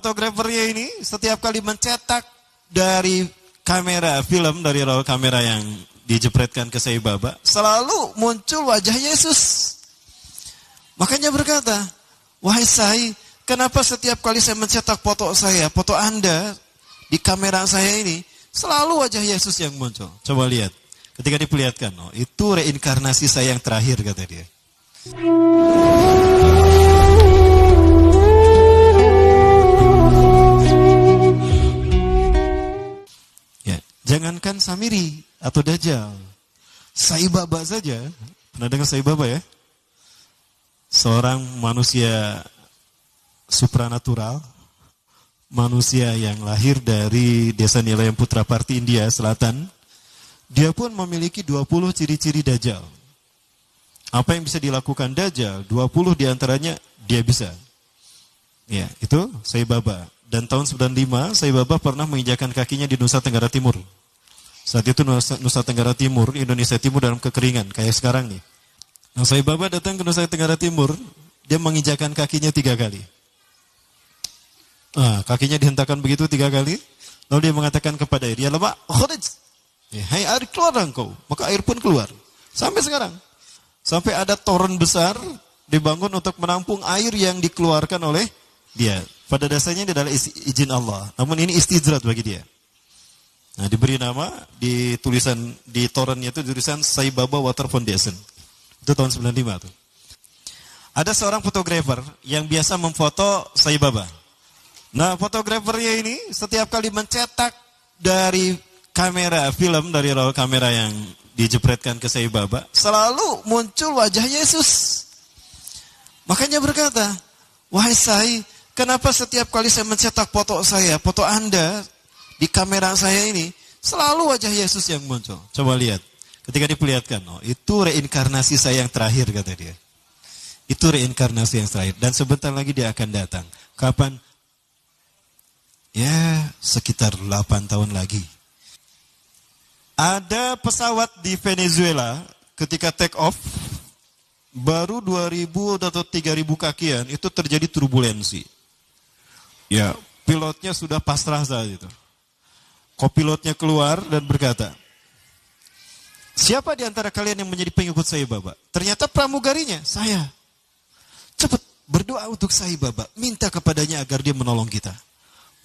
Fotografernya ini setiap kali mencetak dari kamera film, dari roll kamera yang dijepretkan ke Sai Baba, selalu muncul wajah Yesus. Makanya berkata, wahai Sai, kenapa setiap kali saya mencetak foto saya, foto Anda di kamera saya ini, selalu wajah Yesus yang muncul. Coba lihat, ketika diperlihatkan, oh, itu reinkarnasi saya yang terakhir, kata dia. Jangankan Samiri atau Dajjal, Sai Baba saja. Pernah dengar Sai Baba ya? Seorang manusia supranatural, manusia yang lahir dari desa Nilayam Putraparti, India Selatan. Dia pun memiliki 20 ciri-ciri Dajjal. Apa yang bisa dilakukan Dajjal, 20 diantaranya dia bisa. Ya, itu Sai Baba. Dan tahun 95, Sai Baba pernah menginjakan kakinya di Nusa Tenggara Timur. Saat itu Nusa Tenggara Timur, Indonesia Timur dalam kekeringan, kayak sekarang nih. Nah, Sai Baba datang ke Nusa Tenggara Timur, dia menginjakan kakinya 3 kali. Nah, kakinya dihentakkan begitu 3 kali, lalu dia mengatakan kepada air, ya lama, hai air keluar engkau, maka air pun keluar. Sampai sekarang. Sampai ada toren besar dibangun untuk menampung air yang dikeluarkan oleh dia. Pada dasarnya ini adalah izin Allah. Namun ini istidrat bagi dia. Nah, diberi nama di tulisan di torennya itu tulisan Sai Baba Water Foundation. Itu tahun 95 tuh. Ada seorang fotografer yang biasa memfoto Sai Baba. Nah, fotografernya ini setiap kali mencetak dari kamera film, dari roll kamera yang dijepretkan ke Sai Baba, selalu muncul wajah Yesus. Makanya berkata, wahai Sai, kenapa setiap kali saya mencetak foto saya, foto Anda di kamera saya ini, selalu wajah Yesus yang muncul. Coba lihat, ketika diperlihatkan, oh, itu reinkarnasi saya yang terakhir, kata dia. Itu reinkarnasi yang terakhir. Dan sebentar lagi dia akan datang. Kapan? Ya, sekitar 8 tahun lagi. Ada pesawat di Venezuela ketika take off, baru 2.000 atau 3.000 kakian, itu terjadi turbulensi. Ya, pilotnya sudah pasrah saat itu. Kopilotnya keluar dan berkata, siapa di antara kalian yang menjadi pengikut Sai Baba? Ternyata pramugarinya, saya. Cepat berdoa untuk Sai Baba, minta kepadanya agar dia menolong kita.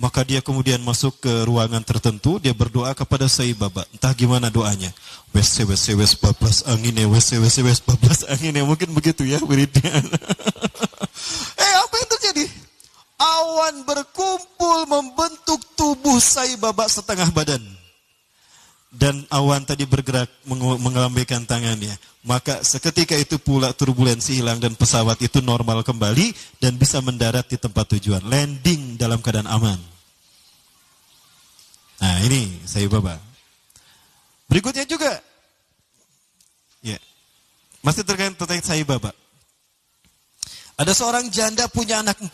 Maka dia kemudian masuk ke ruangan tertentu, dia berdoa kepada Sai Baba. Entah gimana doanya. Wes bablas angine, wes bablas angine. Mungkin begitu ya wiridnya. Apa yang terjadi? Awan berkumpul membentuk tubuh Sai Baba setengah badan. Dan awan tadi bergerak mengelambaikan tangannya. Maka seketika itu pula turbulensi hilang dan pesawat itu normal kembali dan bisa mendarat di tempat tujuan. Landing dalam keadaan aman. Nah, ini Sai Baba. Berikutnya juga. Ya. Masih terkait Sai Baba. Ada seorang janda punya anak 4.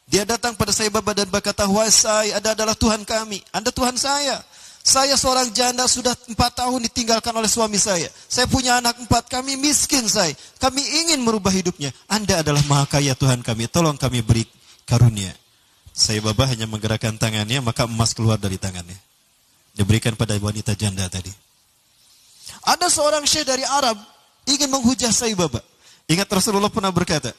Dia datang pada Sai Baba dan berkata, wahai Sai, Anda adalah Tuhan kami. Anda Tuhan saya. Saya seorang janda sudah 4 tahun ditinggalkan oleh suami saya. Saya punya anak 4, kami miskin Sai. Kami ingin merubah hidupnya. Anda adalah maha kaya Tuhan kami. Tolong kami beri karunia. Sai Baba hanya menggerakkan tangannya, maka emas keluar dari tangannya. Diberikan pada wanita janda tadi. Ada seorang syekh dari Arab ingin menghujah Sai Baba. Ingat Rasulullah pernah berkata,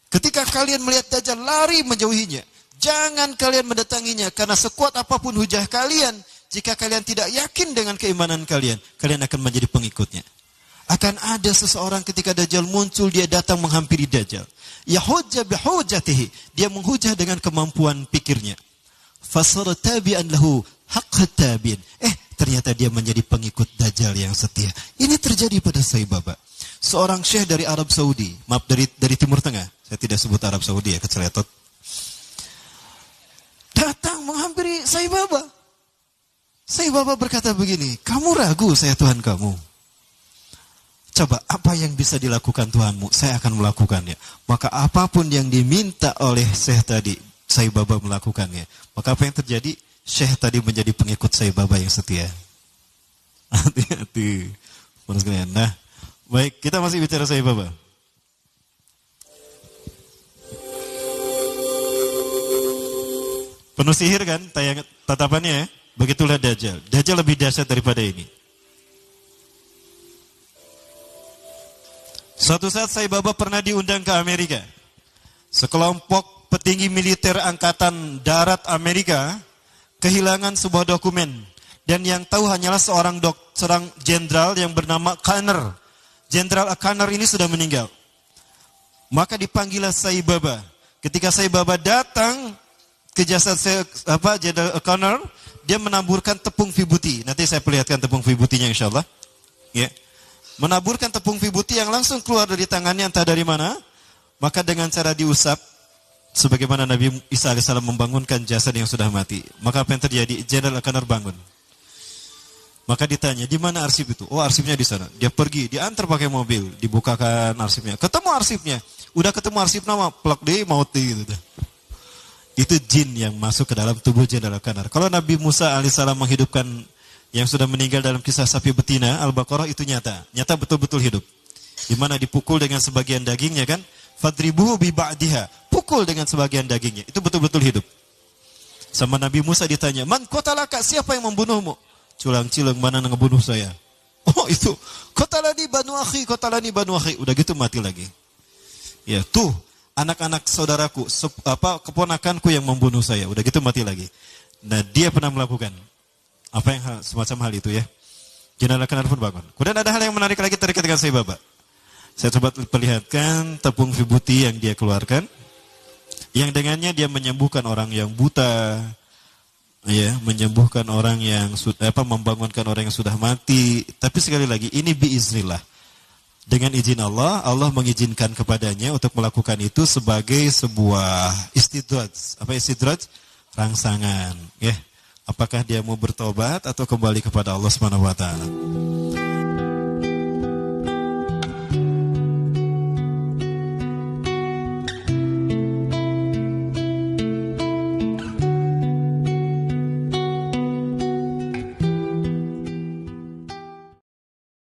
ketika kalian melihat Dajjal, lari menjauhinya. Jangan kalian mendatanginya, karena sekuat apapun hujah kalian, jika kalian tidak yakin dengan keimanan kalian, kalian akan menjadi pengikutnya. Akan ada seseorang ketika Dajjal muncul, dia datang menghampiri Dajjal. Yahujja bihujatihi. Dia menghujah dengan kemampuan pikirnya. Fasara tabi'an lahu haqqa tabi'in. Ternyata dia menjadi pengikut Dajjal yang setia. Ini terjadi pada Sai Baba. Seorang syekh dari Arab Saudi, maaf dari Timur Tengah, saya tidak sebut Arab Saudi ya, keceletot, datang menghampiri Sai Baba. Sai Baba berkata begini, kamu ragu saya Tuhan kamu? Coba apa yang bisa dilakukan Tuhanmu, saya akan melakukannya. Maka apapun yang diminta oleh syekh tadi, Sai Baba melakukannya. Maka apa yang terjadi? Syekh tadi menjadi pengikut Sai Baba yang setia. Hati-hati. Nah, baik, kita masih bicara Sai Baba. Penuh sihir kan tatapannya ya? Begitulah Dajjal. Dajjal lebih dahsyat daripada ini. Suatu saat Sai Baba pernah diundang ke Amerika. Sekelompok petinggi militer angkatan darat Amerika kehilangan sebuah dokumen. Dan yang tahu hanyalah seorang jenderal yang bernama Conner. Jenderal Conner ini sudah meninggal. Maka dipanggillah Sai Baba. Ketika Sai Baba datang ke jasad Jenderal Conner, dia menaburkan tepung vibuti. Nanti saya perlihatkan tepung vibutinya insyaallah. Ya. Menaburkan tepung vibuti yang langsung keluar dari tangannya entah dari mana. Maka dengan cara diusap, sebagaimana Nabi Isa AS membangunkan jasad yang sudah mati. Maka apa yang terjadi? Jenderal Conner bangun. Maka ditanya, di mana arsip itu? Oh, arsipnya di sana. Dia pergi, diantar pakai mobil, dibukakan arsipnya. Ketemu arsipnya. Udah ketemu arsip nama, plak deh, maut deh gitu. Itu jin yang masuk ke dalam tubuh Jenderal Conner. Kalau Nabi Musa alaihissalam menghidupkan yang sudah meninggal dalam kisah sapi betina Al-Baqarah itu nyata betul-betul hidup. Di mana dipukul dengan sebagian dagingnya kan? Fadribuhu bi ba'diha. Pukul dengan sebagian dagingnya. Itu betul-betul hidup. Sama Nabi Musa ditanya, "Man qatalaka? Siapa yang membunuhmu?" Culang-cilang, mana yang ngebunuh saya? Oh, itu. Qatalani banu akhi. Udah gitu mati lagi. Ya, tuh anak-anak saudaraku, keponakanku yang membunuh saya. Udah gitu mati lagi. Nah, dia pernah melakukan apa yang semacam hal itu ya. Jenderal Conner pun bangun. Kemudian ada hal yang menarik lagi terkait dengan Sai Baba. Saya coba perlihatkan tepung vibuti yang dia keluarkan. Yang dengannya dia menyembuhkan orang yang buta. Ya, menyembuhkan orang yang membangunkan orang yang sudah mati. Tapi sekali lagi, ini biiznillah. Dengan izin Allah, Allah mengizinkan kepadanya untuk melakukan itu sebagai sebuah istidraj. Apa istidraj? Rangsangan. Ya. Apakah dia mau bertobat atau kembali kepada Allah Subhanahu wa taala?